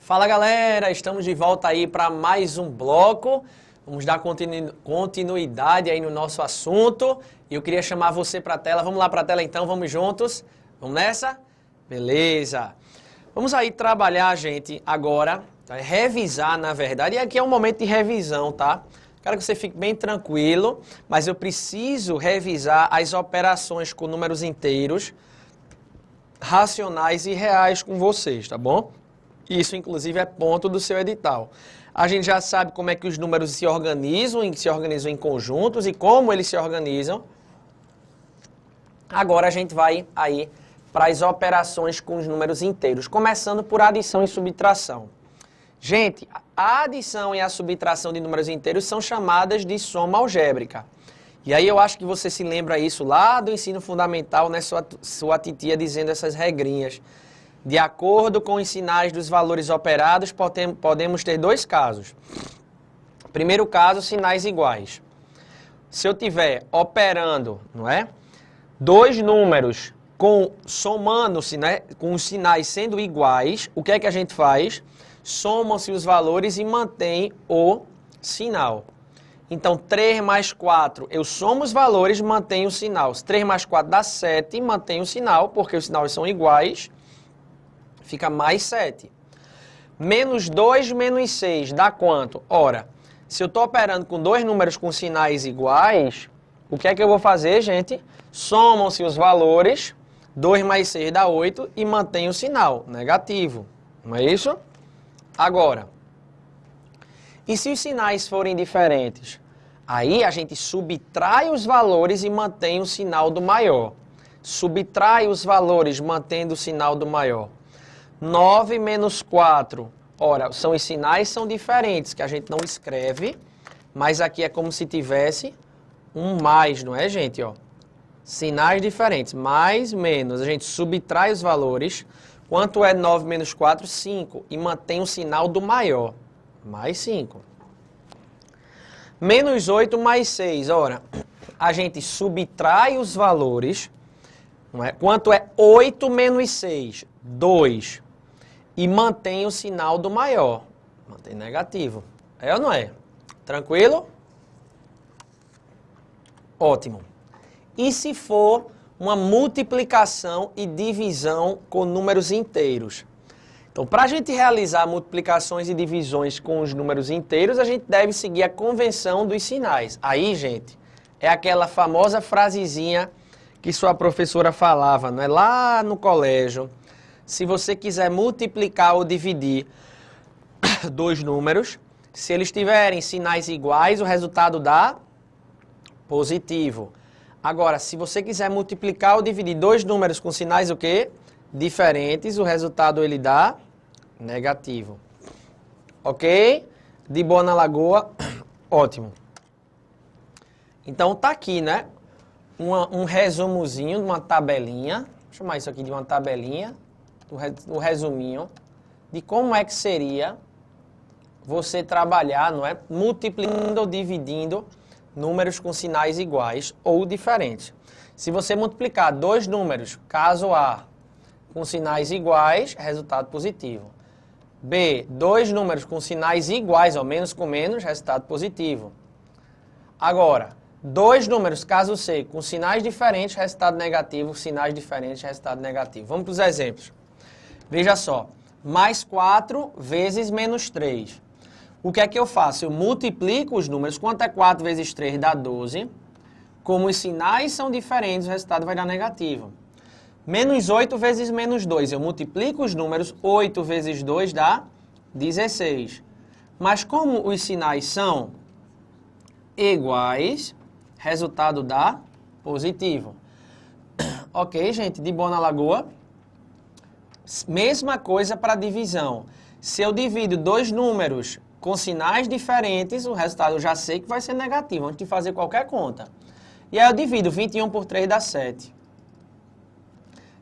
Fala galera, estamos de volta aí para mais um bloco. Vamos dar continuidade aí no nosso assunto. E eu queria chamar você para a tela. Vamos lá para a tela então, vamos juntos. Vamos nessa? Beleza. Vamos aí trabalhar, gente, agora, tá? Revisar, na verdade. E aqui é um momento de revisão, tá? Quero que você fique bem tranquilo, mas eu preciso revisar as operações com números inteiros, racionais e reais com vocês, tá bom? Isso, inclusive, é ponto do seu edital. A gente já sabe como é que os números se organizam em conjuntos e como eles se organizam. Agora a gente vai aí para as operações com os números inteiros, começando por adição e subtração. Gente, a adição e a subtração de números inteiros são chamadas de soma algébrica. E aí eu acho que você se lembra isso lá do ensino fundamental, né? Sua titia dizendo essas regrinhas. De acordo com os sinais dos valores operados, podemos ter dois casos. Primeiro caso, sinais iguais. Se eu tiver operando, não é? Dois números somando-se, né? Com os sinais sendo iguais, o que é que a gente faz? Somam-se os valores e mantém o sinal. Então, 3 mais 4, eu somo os valores e mantenho o sinal. Se 3 mais 4 dá 7, mantenho o sinal, porque os sinais são iguais. Fica mais 7. Menos 2 menos 6 dá quanto? Ora, se eu estou operando com dois números com sinais iguais, o que é que eu vou fazer, gente? Somam-se os valores, 2 mais 6 dá 8 e mantém o sinal negativo. Não é isso? Agora, e se os sinais forem diferentes? Aí a gente subtrai os valores e mantém o sinal do maior. Subtrai os valores mantendo o sinal do maior. 9 menos 4. Ora, os sinais são diferentes, que a gente não escreve, mas aqui é como se tivesse um mais, não é, gente? Ó, sinais diferentes, mais, menos. A gente subtrai os valores. Quanto é 9 menos 4? 5. E mantém o sinal do maior. Mais 5. Menos 8 mais 6. Ora, a gente subtrai os valores. Não é? Quanto é 8 menos 6? 2. E mantém o sinal do maior. Mantém negativo. É ou não é? Tranquilo? Ótimo. E se for uma multiplicação e divisão com números inteiros? Então, para a gente realizar multiplicações e divisões com os números inteiros, a gente deve seguir a convenção dos sinais. Aí, gente, é aquela famosa frasezinha que sua professora falava, não é? Lá no colégio. Se você quiser multiplicar ou dividir dois números, se eles tiverem sinais iguais, o resultado dá positivo. Agora, se você quiser multiplicar ou dividir dois números com sinais o quê? Diferentes, o resultado ele dá negativo. Ok? De boa na lagoa? Ótimo. Então tá aqui, né? Um resumozinho, uma tabelinha. Vou chamar isso aqui de uma tabelinha. O resuminho de como é que seria você trabalhar, não é? Multiplicando ou dividindo números com sinais iguais ou diferentes. Se você multiplicar dois números, caso A, com sinais iguais, resultado positivo. B, dois números com sinais iguais, ou menos com menos, resultado positivo. Agora, dois números, caso C, com sinais diferentes, resultado negativo, sinais diferentes, resultado negativo. Vamos para os exemplos. Veja só, mais 4 vezes menos 3. O que é que eu faço? Eu multiplico os números. Quanto é 4 vezes 3? Dá 12. Como os sinais são diferentes, o resultado vai dar negativo. Menos 8 vezes menos 2. Eu multiplico os números. 8 vezes 2 dá 16. Mas como os sinais são iguais, resultado dá positivo. Ok, gente? De boa na lagoa? Mesma coisa para divisão. Se eu divido dois números com sinais diferentes, o resultado eu já sei que vai ser negativo, antes de fazer qualquer conta. E aí eu divido 21 por 3 dá 7.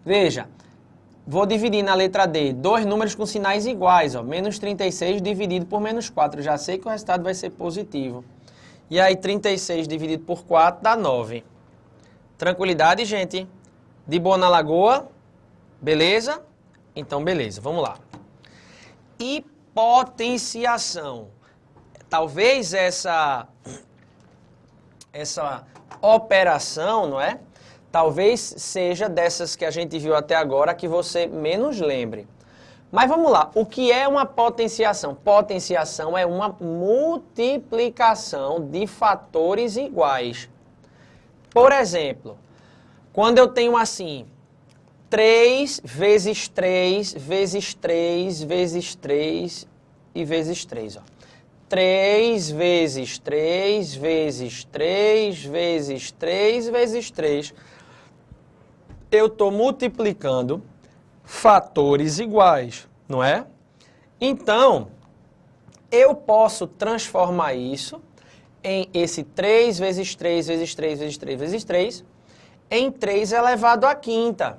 Veja, vou dividir na letra D dois números com sinais iguais, ó, menos 36 dividido por menos 4. Eu já sei que o resultado vai ser positivo. E aí 36 dividido por 4 dá 9. Tranquilidade, gente? De boa na lagoa? Beleza? Então, beleza, vamos lá. E potenciação. Talvez essa operação, não é? Talvez seja dessas que a gente viu até agora que você menos lembre. Mas vamos lá, o que é uma potenciação? Potenciação é uma multiplicação de fatores iguais. Por exemplo, quando eu tenho assim, 3 vezes 3 vezes 3 vezes 3 e vezes 3, ó. 3 vezes 3 vezes 3 vezes 3 vezes 3. Eu estou multiplicando fatores iguais, não é? Então, eu posso transformar isso em esse 3 vezes 3 vezes 3 vezes 3 vezes 3 em 3 elevado à quinta,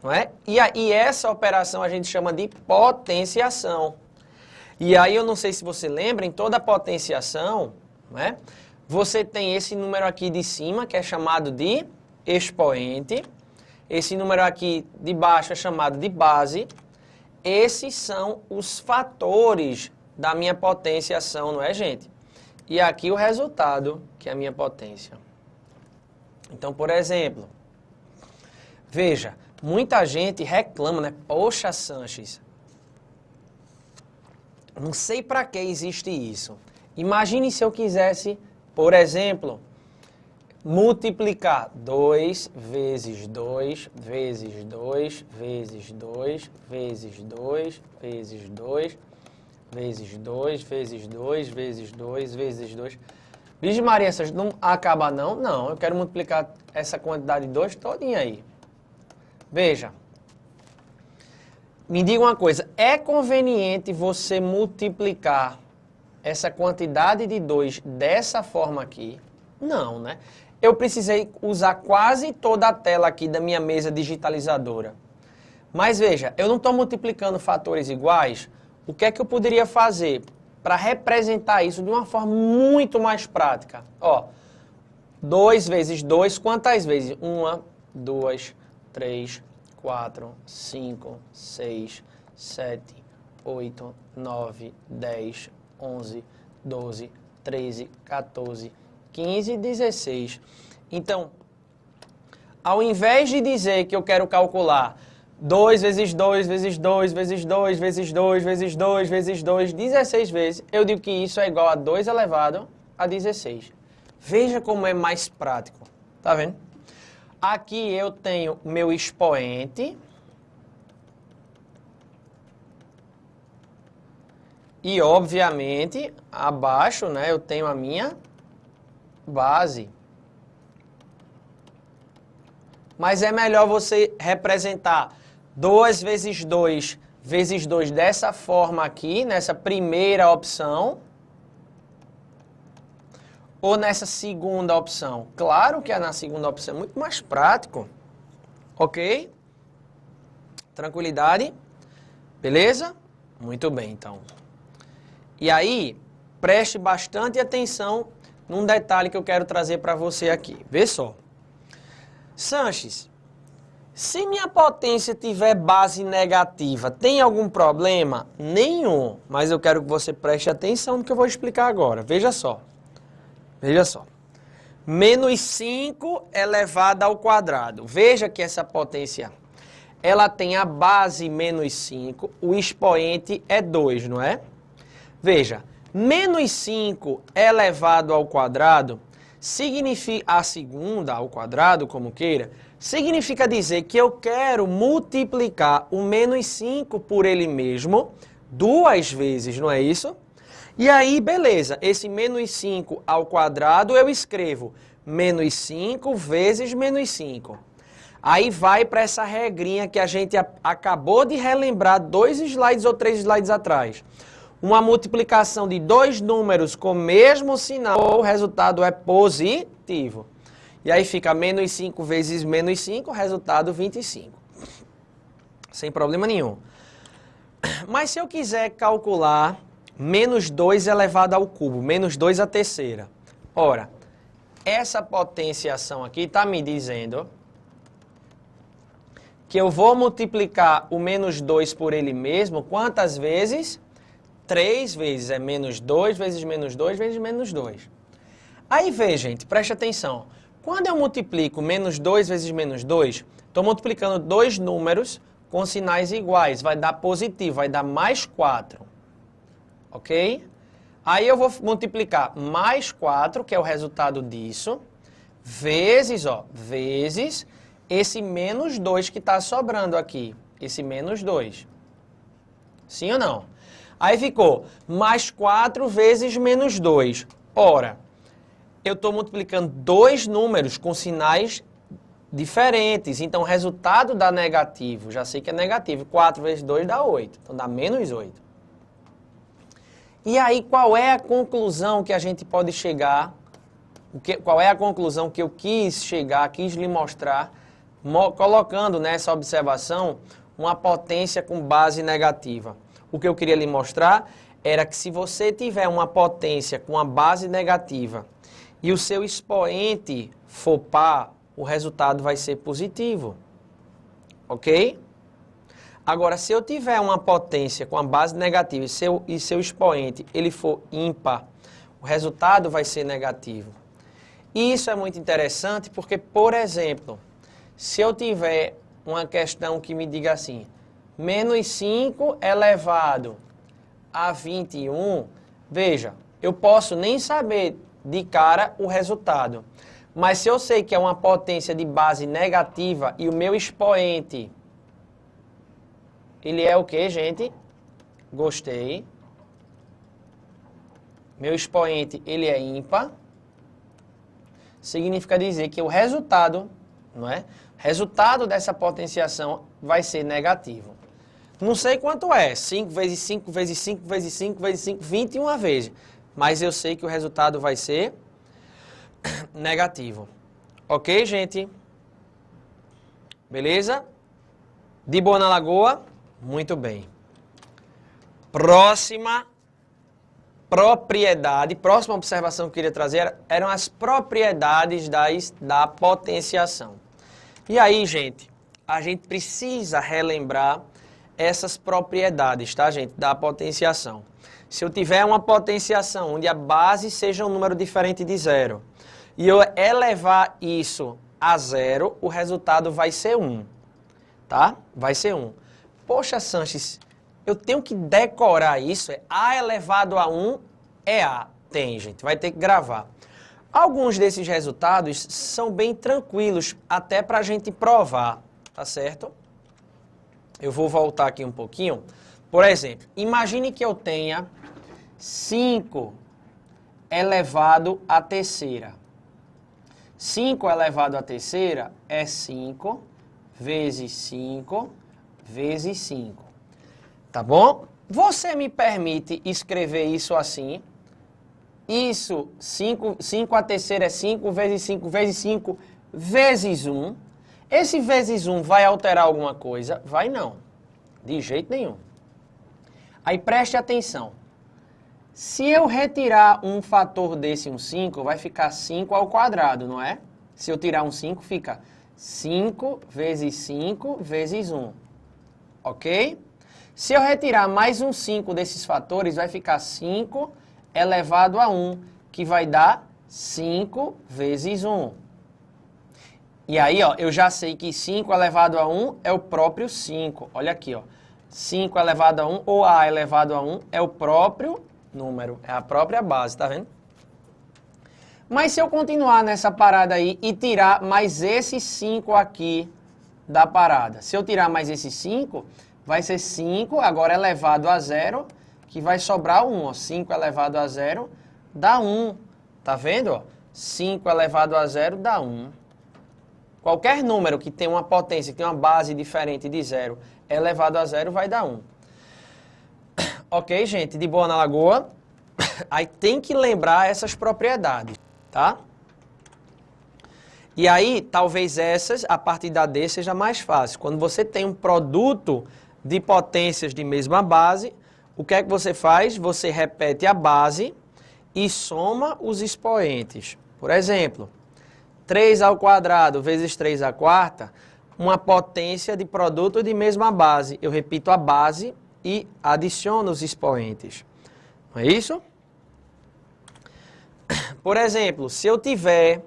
não é? E essa operação a gente chama de potenciação. E aí eu não sei se você lembra, em toda potenciação, não é? Você tem esse número aqui de cima, que é chamado de expoente. Esse número aqui de baixo é chamado de base. Esses são os fatores da minha potenciação, não é, gente? E aqui o resultado, que é a minha potência. Então, por exemplo, veja, muita gente reclama, né? Poxa, Sanches, não sei para que existe isso. Imagine se eu quisesse, por exemplo, multiplicar 2 vezes 2 vezes 2 vezes 2 vezes 2 vezes 2 vezes 2 vezes 2 vezes 2 vezes 2. Vixe Maria, essas não acaba não? Não, eu quero multiplicar essa quantidade de 2 todinha aí. Veja. Me diga uma coisa, é conveniente você multiplicar essa quantidade de 2 dessa forma aqui? Não, né? Eu precisei usar quase toda a tela aqui da minha mesa digitalizadora. Mas veja, eu não estou multiplicando fatores iguais. O que é que eu poderia fazer para representar isso de uma forma muito mais prática? Ó, 2 vezes 2, quantas vezes? 1, 2, 3, 4, 5, 6, 7, 8, 9, 10, 11, 12, 13, 14, 15 e 16. Então, ao invés de dizer que eu quero calcular 2 vezes 2 vezes 2 vezes 2 vezes 2 vezes 2 vezes 2, 16 vezes, eu digo que isso é igual a 2 elevado a 16. Veja como é mais prático. Tá vendo? Aqui eu tenho meu expoente. E, obviamente, abaixo, né, eu tenho a minha base. Mas é melhor você representar 2 vezes 2 vezes 2 dessa forma aqui, nessa primeira opção, ou nessa segunda opção? Claro que é na segunda opção, muito mais prático. Ok? Tranquilidade? Beleza? Muito bem, então. E aí, preste bastante atenção num detalhe que eu quero trazer para você aqui. Vê só. Sanches, se minha potência tiver base negativa, tem algum problema? Nenhum. Mas eu quero que você preste atenção no que eu vou explicar agora. Veja só. Veja só. Menos 5 elevado ao quadrado. Veja que essa potência, ela tem a base menos 5, o expoente é 2, não é? Veja, menos 5 elevado ao quadrado, significa, a segunda ao quadrado, como queira, significa dizer que eu quero multiplicar o menos 5 por ele mesmo 2 vezes, não é isso? E aí, beleza, esse menos 5 ao quadrado eu escrevo menos 5 vezes menos 5. Aí vai para essa regrinha que a gente acabou de relembrar 2 slides ou 3 slides atrás. Uma multiplicação de 2 números com o mesmo sinal, o resultado é positivo. E aí fica menos 5 vezes menos 5, resultado 25. Sem problema nenhum. Mas se eu quiser calcular menos 2 elevado ao cubo, menos 2 à terceira. Ora, essa potenciação aqui está me dizendo que eu vou multiplicar o menos 2 por ele mesmo, quantas vezes? 3 vezes é menos 2 vezes menos 2 vezes menos 2. Aí vê, gente, preste atenção. Quando eu multiplico menos 2 vezes menos 2, estou multiplicando dois números com sinais iguais. Vai dar positivo, vai dar mais 4. Ok? Aí eu vou multiplicar mais 4, que é o resultado disso, vezes esse menos 2 que está sobrando aqui. Esse menos 2. Sim ou não? Aí ficou mais 4 vezes menos 2. Ora, eu estou multiplicando dois números com sinais diferentes. Então, o resultado dá negativo. Já sei que é negativo. 4 vezes 2 dá 8. Então, dá menos 8. E aí, qual é a conclusão que a gente pode chegar? Qual é a conclusão que eu quis chegar, quis lhe mostrar, colocando nessa observação uma potência com base negativa? O que eu queria lhe mostrar era que se você tiver uma potência com a base negativa e o seu expoente for par, o resultado vai ser positivo. Ok? Agora, se eu tiver uma potência com a base negativa e seu expoente ele for ímpar, o resultado vai ser negativo. E isso é muito interessante porque, por exemplo, se eu tiver uma questão que me diga assim, menos 5 elevado a 21, veja, eu posso nem saber de cara o resultado. Mas se eu sei que é uma potência de base negativa e o meu expoente, ele é o quê, gente? Gostei. Meu expoente, ele é ímpar. Significa dizer que o resultado, não é? Resultado dessa potenciação vai ser negativo. Não sei quanto é, 5 vezes 5 vezes 5 vezes 5 vezes 5, 21 vezes. Mas eu sei que o resultado vai ser negativo. Ok, gente? Beleza? De boa na lagoa? Muito bem. Próxima propriedade, próxima observação que eu queria trazer eram as propriedades da potenciação. E aí, gente, a gente precisa relembrar essas propriedades, tá, gente, da potenciação. Se eu tiver uma potenciação onde a base seja um número diferente de zero e eu elevar isso a zero, o resultado vai ser 1, tá? Vai ser 1. Poxa, Sanches, eu tenho que decorar isso, A elevado a 1 é A. Tem, gente, vai ter que gravar. Alguns desses resultados são bem tranquilos, até para a gente provar, tá certo? Eu vou voltar aqui um pouquinho. Por exemplo, imagine que eu tenha 5 elevado à terceira. 5 elevado à terceira é 5 vezes 5 vezes 5. Tá bom? Você me permite escrever isso assim? Isso, 5 à terceira é 5 vezes 5 vezes 5 vezes 1. Esse vezes 1 vai alterar alguma coisa? Vai não. De jeito nenhum. Aí preste atenção. Se eu retirar um fator desse, um 5, vai ficar 5 ao quadrado, não é? Se eu tirar um 5, fica 5 vezes 5 vezes 1. Ok? Se eu retirar mais um 5 desses fatores, vai ficar 5 elevado a 1, que vai dar 5 vezes 1. E aí, ó, eu já sei que 5 elevado a 1 é o próprio 5. Olha aqui, ó. 5 elevado a 1, ou A elevado a 1, é o próprio número. É a própria base, tá vendo? Mas se eu continuar nessa parada aí e tirar mais esse 5 aqui da parada. Se eu tirar mais esse 5, vai ser 5, agora elevado a 0, que vai sobrar 1. Ó. 5 elevado a 0 dá 1. Tá vendo? Ó? 5 elevado a 0 dá 1. Qualquer número que tem uma potência, que tem uma base diferente de 0, elevado a 0 vai dar 1. Ok, gente? De boa na lagoa? Aí tem que lembrar essas propriedades, tá? E aí, talvez essas, a partir da D, seja mais fácil. Quando você tem um produto de potências de mesma base, o que é que você faz? Você repete a base e soma os expoentes. Por exemplo, 3 ao quadrado vezes 3 à quarta, uma potência de produto de mesma base. Eu repito a base e adiciono os expoentes. Não é isso? Por exemplo, se eu tiver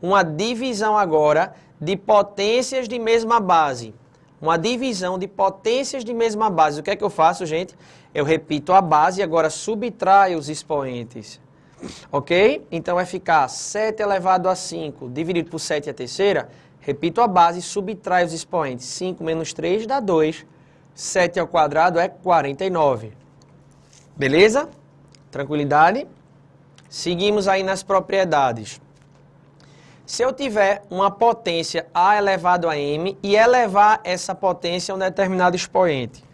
uma divisão agora de potências de mesma base, uma divisão de potências de mesma base, o que é que eu faço, gente? Eu repito a base e agora subtraio os expoentes. Ok? Então vai ficar 7 elevado a 5 dividido por 7 a terceira. Repito a base e subtraio os expoentes. 5 menos 3 dá 2. 7 ao quadrado é 49. Beleza? Tranquilidade? Seguimos aí nas propriedades. Se eu tiver uma potência a elevado a m e elevar essa potência a um determinado expoente,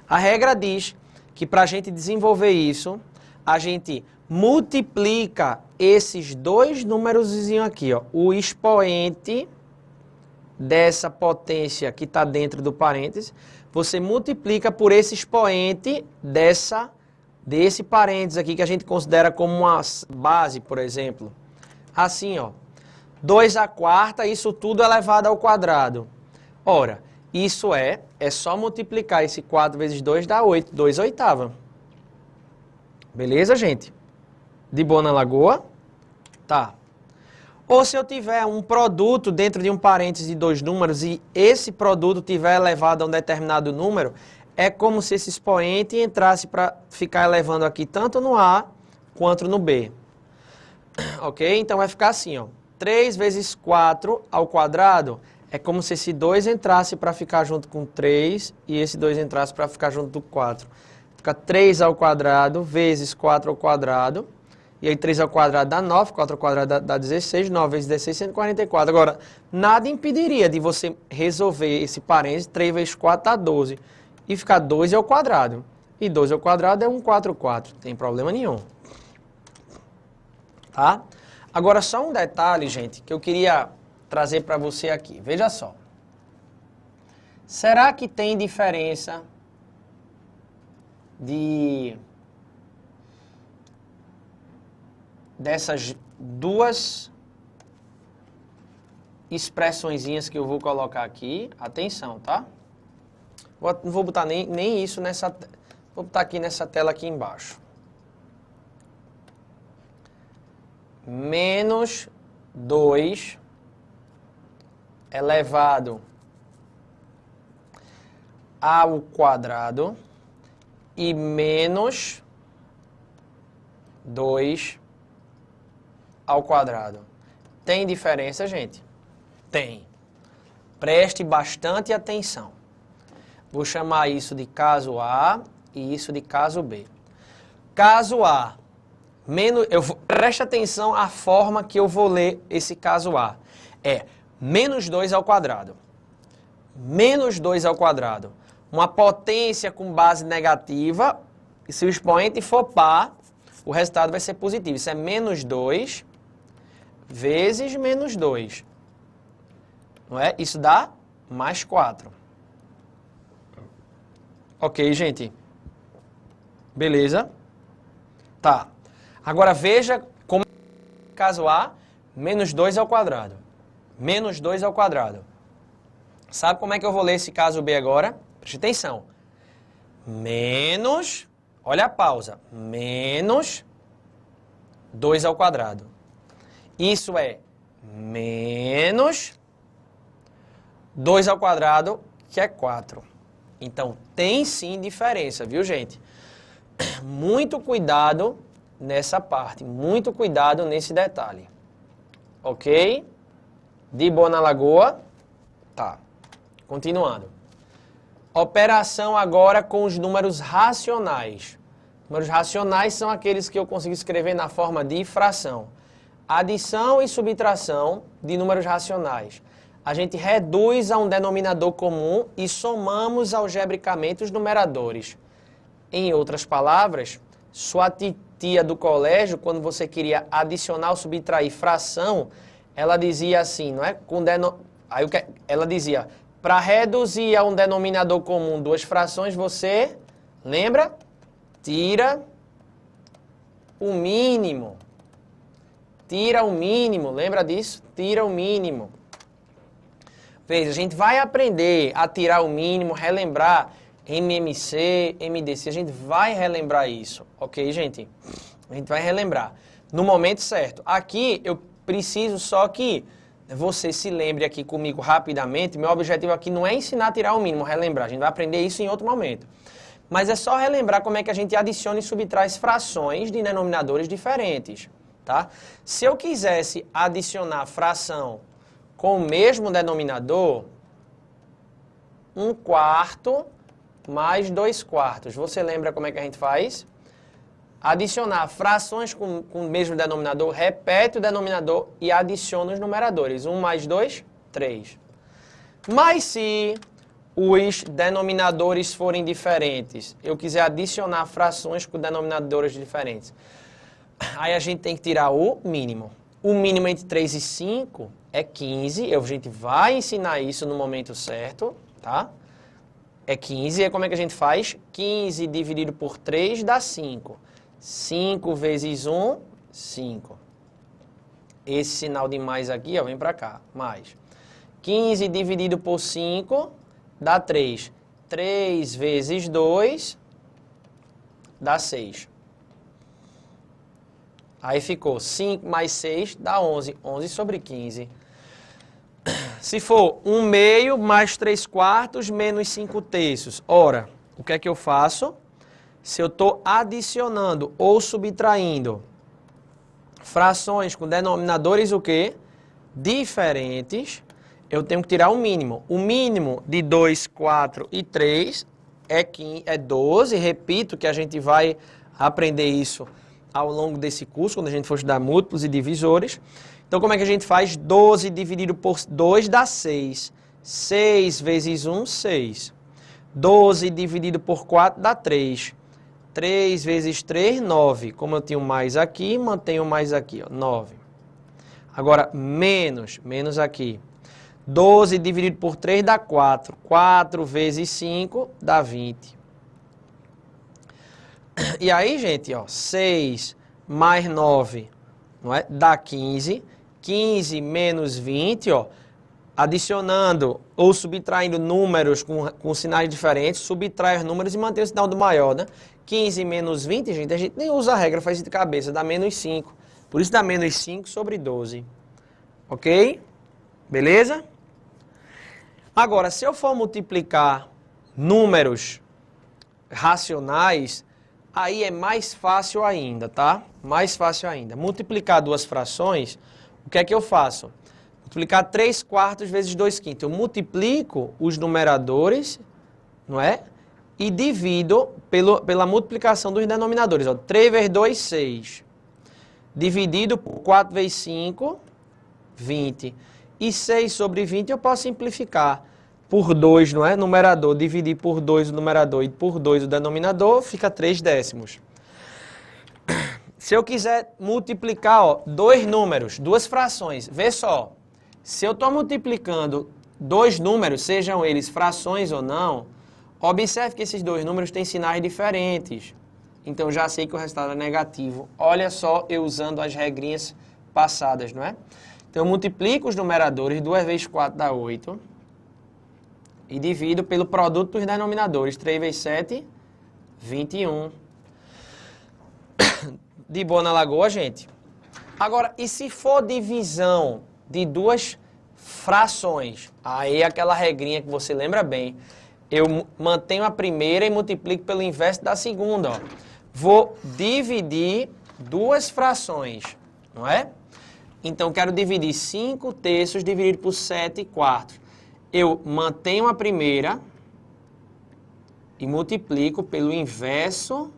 a regra diz que para a gente desenvolver isso, a gente multiplica esses dois números aqui, ó, o expoente dessa potência que está dentro do parêntese, você multiplica por esse expoente desse parênteses aqui que a gente considera como uma base, por exemplo. Assim, ó. 2 à quarta, isso tudo elevado ao quadrado. Ora, isso é só multiplicar esse 4 vezes 2 dá 8, 2 oitava. Beleza, gente? De boa na lagoa? Tá. Ou se eu tiver um produto dentro de um parênteses de dois números e esse produto tiver elevado a um determinado número, é como se esse expoente entrasse para ficar elevando aqui tanto no A quanto no B. Ok? Então vai ficar assim, ó. 3 vezes 4 ao quadrado é como se esse 2 entrasse para ficar junto com 3 e esse 2 entrasse para ficar junto com 4. Fica 3 ao quadrado vezes 4 ao quadrado. E aí 3 ao quadrado dá 9, 4 ao quadrado dá 16, 9 vezes 16, 144. Agora, nada impediria de você resolver esse parênteses, 3 vezes 4 dá 12. E ficar 12 ao quadrado. E 12 ao quadrado é 144, não tem problema nenhum. Tá? Agora, só um detalhe, gente, que eu queria trazer para você aqui. Veja só. Será que tem diferença dessas duas expressõezinhas que eu vou colocar aqui? Atenção, tá? Não vou botar nem isso nessa... Vou botar aqui nessa tela aqui embaixo. Menos 2 elevado ao quadrado e menos 2 ao quadrado. Tem diferença, gente? Tem. Preste bastante atenção. Vou chamar isso de caso A e isso de caso B. Caso A. Preste atenção à forma que eu vou ler esse caso A. É menos 2 ao quadrado. Menos 2 ao quadrado. Uma potência com base negativa. E se o expoente for par, o resultado vai ser positivo. Isso é menos 2 vezes menos 2. Não é? Isso dá mais 4. Ok, gente? Beleza? Tá. Agora veja como é caso A, menos 2 ao quadrado. Menos 2 ao quadrado. Sabe como é que eu vou ler esse caso B agora? Preste atenção. Menos, olha a pausa, menos 2 ao quadrado. Isso é menos 2 ao quadrado, que é 4. Então, tem sim diferença, viu, gente? Muito cuidado nessa parte, muito cuidado nesse detalhe. Ok? De boa na lagoa? Tá. Continuando. Operação agora com os números racionais. Números racionais são aqueles que eu consigo escrever na forma de fração. Adição e subtração de números racionais. A gente reduz a um denominador comum e somamos algebricamente os numeradores. Em outras palavras, sua titia do colégio, quando você queria adicionar ou subtrair fração, ela dizia assim, não é? Ela dizia, para reduzir a um denominador comum duas frações, você, lembra? Tira o mínimo. Tira o mínimo, lembra disso? Tira o mínimo. Veja, a gente vai aprender a tirar o mínimo, relembrar MMC, MDC, a gente vai relembrar isso, ok, gente? A gente vai relembrar no momento certo. Aqui eu preciso só que você se lembre aqui comigo rapidamente. Meu objetivo aqui não é ensinar a tirar o mínimo, relembrar. A gente vai aprender isso em outro momento. Mas é só relembrar como é que a gente adiciona e subtrai frações de denominadores diferentes, tá? Se eu quisesse adicionar fração com o mesmo denominador, 1/4 mais 2/4. Você lembra como é que a gente faz? Adicionar frações com o mesmo denominador, repete o denominador e adiciona os numeradores. 1 mais 2, 3. Mas se os denominadores forem diferentes, eu quiser adicionar frações com denominadores diferentes, aí a gente tem que tirar o mínimo. O mínimo entre 3 e 5 é 15. A gente vai ensinar isso no momento certo, tá? É 15. E como é que a gente faz? 15 dividido por 3 dá 5. 5 vezes 1, 5. Esse sinal de mais aqui, ó, vem pra cá. Mais. 15 dividido por 5 dá 3. 3 vezes 2 dá 6. Aí ficou 5 mais 6 dá 11. 11 sobre 15. Se for 1/2 mais 3/4 menos 5/3. Ora, o que é que eu faço? Se eu estou adicionando ou subtraindo frações com denominadores o quê? Diferentes, eu tenho que tirar o mínimo. O mínimo de 2, 4 e 3 é 12. Repito que a gente vai aprender isso ao longo desse curso, quando a gente for estudar múltiplos e divisores. Então, como é que a gente faz? 12 dividido por 2 dá 6. 6 vezes 1, 6. 12 dividido por 4 dá 3. 3 vezes 3, 9. Como eu tinha mais aqui, mantenho mais aqui, ó, 9. Agora, menos aqui. 12 dividido por 3 dá 4. 4 vezes 5 dá 20. E aí, gente, ó, 6 mais 9, não é? Dá 15. 15 menos 20, ó, adicionando ou subtraindo números com sinais diferentes, subtrai os números e mantém o sinal do maior, né? 15 menos 20, gente, a gente nem usa a regra, faz isso de cabeça, dá menos 5. Por isso dá menos 5 sobre 12. Ok? Beleza? Agora, se eu for multiplicar números racionais, aí é mais fácil ainda, tá? Mais fácil ainda. Multiplicar duas frações, o que é que eu faço? Multiplicar 3/4 vezes 2/5. Eu multiplico os numeradores, não é? E divido pela multiplicação dos denominadores. Ó. 3 vezes 2, 6. Dividido por 4 vezes 5, 20. E 6 sobre 20 eu posso simplificar por 2, não é? Numerador, dividir por 2 o numerador e por 2 o denominador, fica 3 décimos. Se eu quiser multiplicar, ó, dois números, duas frações, vê só. Se eu estou multiplicando dois números, sejam eles frações ou não, observe que esses dois números têm sinais diferentes. Então, já sei que o resultado é negativo. Olha só eu usando as regrinhas passadas, não é? Então, eu multiplico os numeradores, 2 vezes 4 dá 8. E divido pelo produto dos denominadores. 3 vezes 7, 21. De boa na lagoa, gente? Agora, e se for divisão de duas frações? Aí aquela regrinha que você lembra bem. Eu mantenho a primeira e multiplico pelo inverso da segunda. Ó. Vou dividir duas frações, não é? Então, quero dividir 5/3 dividido por 7/4. Eu mantenho a primeira e multiplico pelo inverso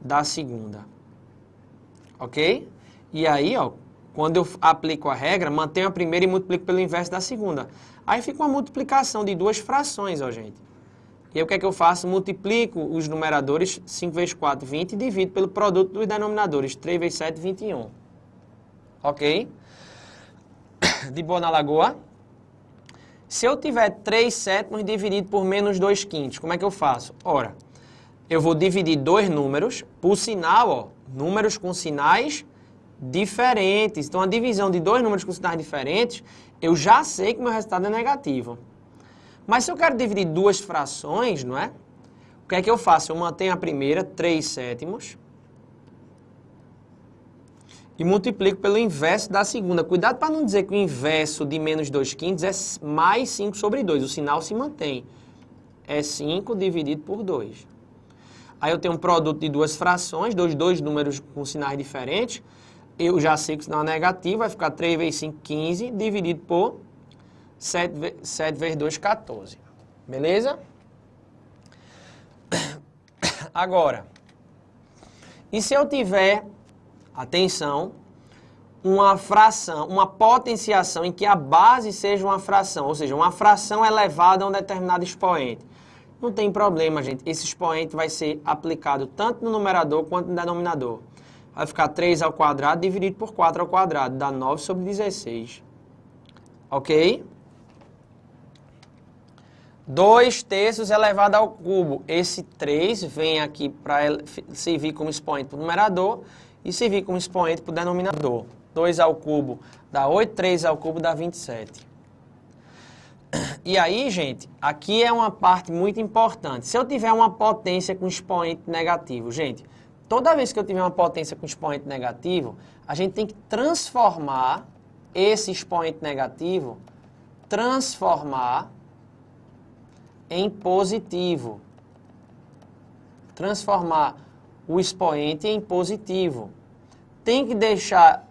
da segunda. Ok? E aí, ó, quando eu aplico a regra, mantenho a primeira e multiplico pelo inverso da segunda. Aí fica uma multiplicação de duas frações, ó, gente. E aí o que é que eu faço? Multiplico os numeradores, 5 vezes 4, 20, e divido pelo produto dos denominadores, 3 vezes 7, 21. Ok? De boa na lagoa? Se eu tiver 3 sétimos dividido por menos 2 quintos, como é que eu faço? Ora, eu vou dividir dois números, por sinal, ó, números com sinais diferentes. Então, a divisão de dois números com sinais diferentes, eu já sei que meu resultado é negativo. Mas se eu quero dividir duas frações, não é? O que é que eu faço? Eu mantenho a primeira, 3 sétimos, e multiplico pelo inverso da segunda. Cuidado para não dizer que o inverso de menos 2 quintos é mais 5 sobre 2. O sinal se mantém. É 5 dividido por 2. Aí eu tenho um produto de duas frações, dois números com sinais diferentes. Eu já sei que o sinal é negativo, vai ficar 3 vezes 5, 15, dividido por 7 vezes 2, 14. Beleza? Agora, e se eu tiver, atenção, uma fração, uma potenciação em que a base seja uma fração, ou seja, uma fração elevada a um determinado expoente? Não tem problema, gente. Esse expoente vai ser aplicado tanto no numerador quanto no denominador. Vai ficar 3 ao quadrado dividido por 4 ao quadrado, dá 9 sobre 16. Ok? 2 terços elevado ao cubo. Esse 3 vem aqui para servir como expoente para o numerador e servir como expoente para o denominador. 2 ao cubo dá 8, 3 ao cubo dá 27. E aí, gente, aqui é uma parte muito importante. Se eu tiver uma potência com expoente negativo, gente, toda vez que eu tiver uma potência com expoente negativo, a gente tem que transformar esse expoente negativo, transformar em positivo. Transformar o expoente em positivo. Tem que deixar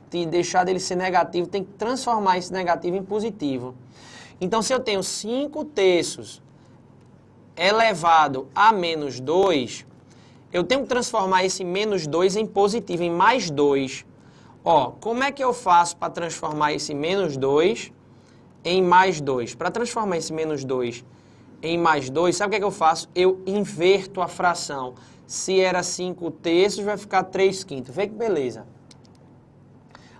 dele ser negativo, tem que transformar esse negativo em positivo. Então, se eu tenho 5 terços elevado a menos 2, eu tenho que transformar esse menos 2 em positivo, em mais 2. Ó, como é que eu faço para transformar esse menos 2 em mais 2? Para transformar esse menos 2 em mais 2, sabe o que é que eu faço? Eu inverto a fração. Se era 5 terços, vai ficar 3 quintos. Vê que beleza.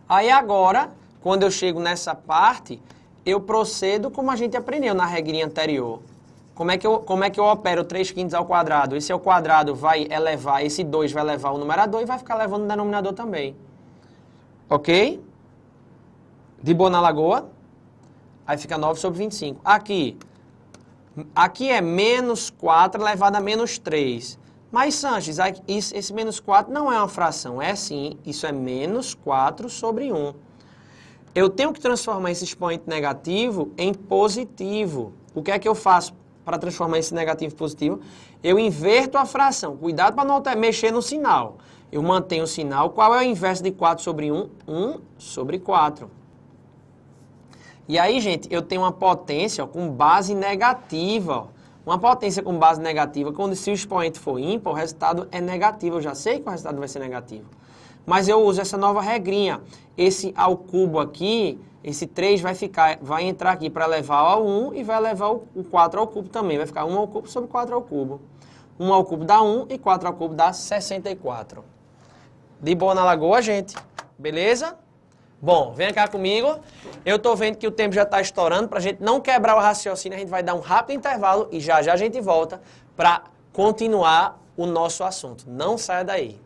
Aí agora, quando eu chego nessa parte, eu procedo como a gente aprendeu na regrinha anterior. Como é que eu opero 3 quintos ao quadrado? Esse ao quadrado vai elevar, esse 2 vai levar o numerador e vai ficar levando o denominador também. Ok? De boa na lagoa? Aí fica 9 sobre 25. Aqui é menos 4 elevado a menos 3. Mas, Sanches, esse menos 4 não é uma fração. É sim, isso é menos 4 sobre 1. Eu tenho que transformar esse expoente negativo em positivo. O que é que eu faço para transformar esse negativo em positivo? Eu inverto a fração. Cuidado para não mexer no sinal. Eu mantenho o sinal. Qual é o inverso de 4 sobre 1? 1 sobre 4. E aí, gente, eu tenho uma potência com base negativa. Ó. Uma potência com base negativa, quando se o expoente for ímpar, o resultado é negativo. Eu já sei que o resultado vai ser negativo. Mas eu uso essa nova regrinha. Esse ao cubo aqui, esse 3 vai entrar aqui para levar ao 1 e vai levar o 4 ao cubo também. Vai ficar 1 ao cubo sobre 4 ao cubo. 1 ao cubo dá 1 e 4 ao cubo dá 64. De boa na lagoa, gente. Beleza? Bom, vem cá comigo. Eu estou vendo que o tempo já está estourando. Para a gente não quebrar o raciocínio, a gente vai dar um rápido intervalo e já já a gente volta para continuar o nosso assunto. Não saia daí.